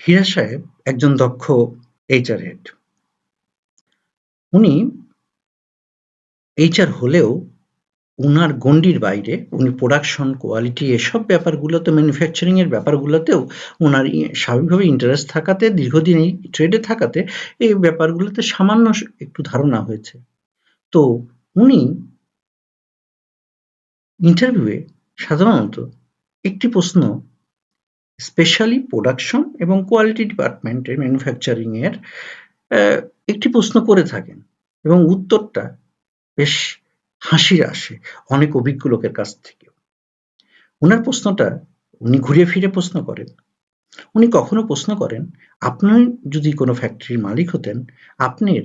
হীরা সাহেব একজন দক্ষ এইচআর হেড। উনি এইচআর হলেও উনার গণ্ডির বাইরে উনি প্রোডাকশন, কোয়ালিটি এসব ব্যাপারগুলোতে ম্যানুফ্যাকচারিং এর ব্যাপারগুলোতেও উনার স্বাভাবিকভাবে ইন্টারেস্ট থাকাতে দীর্ঘদিন এই ট্রেডে থাকাতে এই ব্যাপারগুলোতে সামান্য একটু ধারণা হয়েছে। তো উনি ইন্টারভিউয়ে সাধারণত একটি প্রশ্ন স্পেশালি প্রোডাকশন এবং কোয়ালিটি ডিপার্টমেন্টের ম্যানুফ্যাকচারিং এর একটি প্রশ্ন করে থাকেন এবং উত্তরটা বেশ হাসির আসে অনেক অভিজ্ঞ লোকের কাছ থেকে। উনার প্রশ্নটা উনি ঘুরিয়ে ফিরে প্রশ্ন করেন। উনি কখনো প্রশ্ন করেন, আপনি যদি কোনো ফ্যাক্টরির মালিক হতেন, আপনার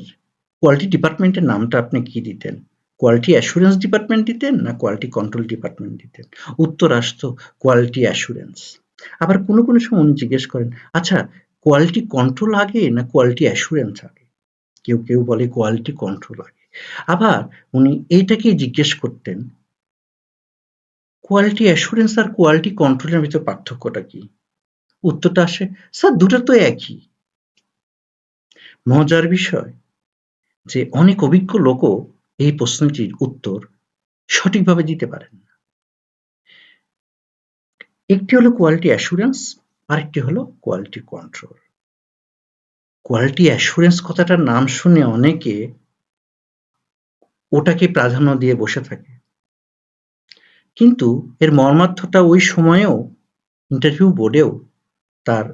কোয়ালিটি ডিপার্টমেন্টের নামটা আপনি কি দিতেন? কোয়ালিটি অ্যাসুরেন্স ডিপার্টমেন্ট দিতেন না কোয়ালিটি কন্ট্রোল ডিপার্টমেন্ট দিতেন? উত্তর আসতো কোয়ালিটি অ্যাসুরেন্স। আবার কোনো সময় উনি জিজ্ঞেস করেন, আচ্ছা কোয়ালিটি কন্ট্রোল আগে না কোয়ালিটি অ্যাসুরেন্স আগে? কেউ বলে কোয়ালিটি কন্ট্রোল আগে। আবার উনি এইটাকেই জিজ্ঞেস করতেন, কোয়ালিটি অ্যাসুরেন্স আর কোয়ালিটি কন্ট্রোলের ভিতর পার্থক্যটা কি? উত্তরটা আসে, স্যার দুটো তো একই। মজার বিষয় যে অনেক অভিজ্ঞ লোকও এই প্রশ্নটির উত্তর সঠিকভাবে দিতে পারেন না। একটি হলো কোয়ালিটি অ্যাসুরেন্স, আরেকটি হলো কোয়ালিটি কন্ট্রোল। কোয়ালিটি অ্যাসুরেন্স কথাটার নাম শুনে অনেকে ওটাকে প্রাধান্য দিয়ে বসে থাকে, কিন্তু এর মর্মার্থটা ওই সময়েও ইন্টারভিউ বোর্ডেও তার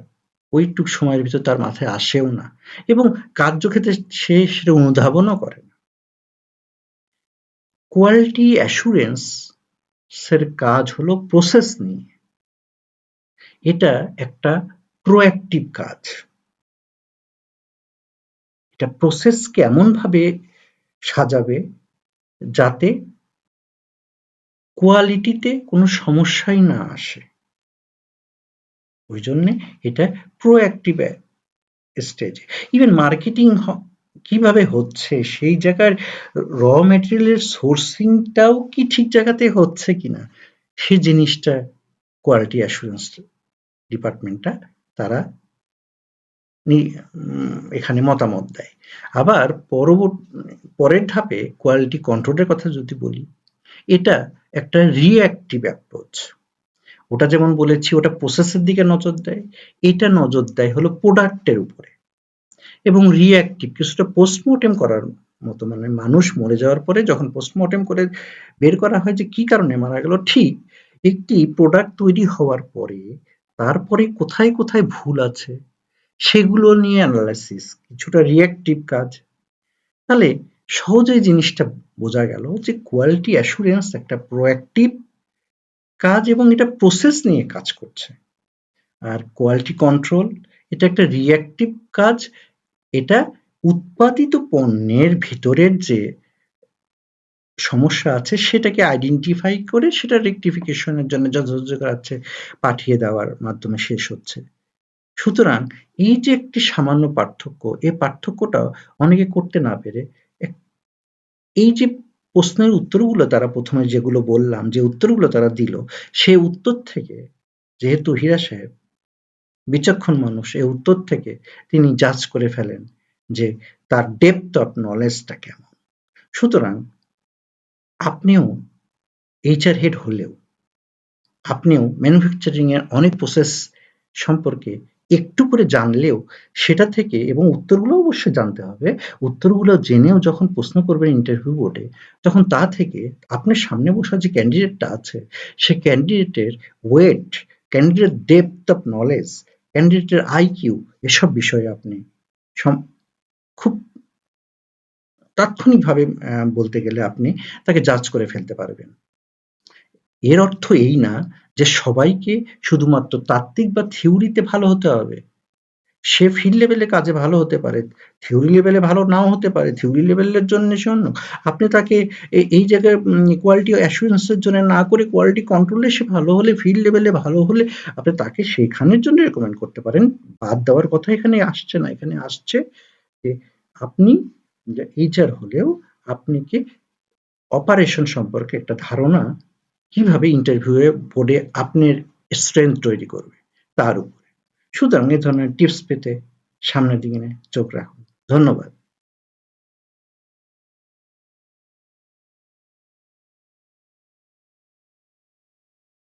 ওইটুক সময়ের ভিতর তার মাথায় আসেও না এবং কার্যক্ষেত্রে সে সেটা অনুধাবনও করে না। কোয়ালিটি অ্যাসুরেন্স এর কাজ হলো প্রসেস নিয়ে। এটা একটা প্রোঅ্যাক্টিভ কাজ। এটা প্রসেসকে এমনভাবে সাজাবে যাতে কোয়ালিটিতে কোনো সমস্যাই না আসে। ওই জন্যে এটা প্রোঅ্যাক্টিভ স্টেজে। ইভেন মার্কেটিং কিভাবে হচ্ছে সেই জায়গার র ম্যাটেরিয়ালের সোর্সিংটাও কি ঠিক জায়গাতে হচ্ছে কিনা সে জিনিসটা কোয়ালিটি অ্যাসুরেন্স ডিপার্টমেন্টটা তারা এখানে মতামত দেয়। আবার পরের ধাপে কোয়ালিটি কন্ট্রোলের কথা যদি বলি, এটা একটা রিঅ্যাক্টিভ অ্যাপ্রোচ। ওটা যেমন বলেছি ওটা প্রসেসের দিকে নজর দেয়, এটা নজর দেয় হলো প্রোডাক্টের উপরে এবং রিঅ্যাক্টিভ কিছুটা পোস্টমর্টেম করার মতো, মানে মানুষ মরে যাওয়ার পরে যখন পোস্টমর্টেম করে বের করা হয় যে কি কারণে মারা গেল, ঠিক একটি প্রোডাক্ট তৈরি হওয়ার পরে তারপরে কোথায় ভুল আছে সেগুলো নিয়ে অ্যানালাইসিস, কিছুটা রিঅ্যাক্টিভ কাজ। তাহলে সহজেই জিনিসটা বোঝা গেল যে কোয়ালিটি অ্যাসুরেন্স একটা প্রোঅ্যাক্টিভ কাজ এবং এটা প্রসেস নিয়ে কাজ করছে। আর কোয়ালিটি কন্ট্রোল এটা একটা রিঅ্যাক্টিভ কাজ, এটা উৎপাদিত পণ্যের ভিতরের যে সমস্যা আছে সেটাকে আইডেন্টিফাই করে সেটা রেকটিফিকেশনের জন্য যথাযথ কাছে পাঠিয়ে দেওয়ার মাধ্যমে শেষ হচ্ছে। সুতরাং এই যে একটি সামান্য পার্থক্য, এই পার্থক্যটা অনেকে করতে না পেরে এই যে প্রশ্নের উত্তরগুলো তারা প্রথমে যেগুলো বললাম যে উত্তরগুলো তারা দিল, সেই উত্তর থেকে যেহেতু হীরা সাহেব বিচক্ষণ মানুষ, এই উত্তর থেকে তিনি জাজ করে ফেলেন যে তার ডেপথ অফ নলেজটা কেমন। সুতরাং আপনিও এইচআর হেড হলেও আপনিও ম্যানুফ্যাকচারিং এর অনেক প্রসেস সম্পর্কে একটু করে জানলেও সেটা থেকে, এবং উত্তরগুলো অবশ্যই জানতে হবে, উত্তরগুলো জেনেও যখন প্রশ্ন করবেন ইন্টারভিউ বোর্ডে, তখন তা থেকে আপনার সামনে বসা যে ক্যান্ডিডেটটা আছে সে ক্যান্ডিডেটের weight, candidate depth of knowledge, ক্যান্ডিডেটের আইকিউ এসব বিষয়ে আপনি খুব তাৎক্ষণিকভাবে বলতে গেলে আপনি তাকে জাজ করে ফেলতে পারবেন। এর অর্থ এই না যে সবাইকে শুধুমাত্র তাত্ত্বিক বা থিওরিতে ভালো হতে হবে। সে ফিল্ড লেভেলে কাজে ভালো হতে পারে, থিওরি লেভেলে ভালো নাও হতে পারে। থিওরি লেভেলের জন্য আপনি তাকে এই জায়গায় কোয়ালিটি অ্যাসুরেন্স এর জন্য না করে কোয়ালিটি কন্ট্রোলে সে ভালো হলে, ফিল্ড লেভেলে ভালো হলে আপনি তাকে সেখানের জন্য রেকমেন্ড করতে পারেন। বাদ দেওয়ার কথা এখানে আসছে না, এখানে আসছে যে আপনি এইচআর হলেও আপনি কি অপারেশন সম্পর্কে একটা ধারণা কিভাবে ইন্টারভিউ বোর্ডে আপনার স্ট্রেংথ তৈরি করবে তার উপরে। সুতরাং এ ধরনের টিপস পেতে সামনের দিকে চোখ রাখুন। ধন্যবাদ।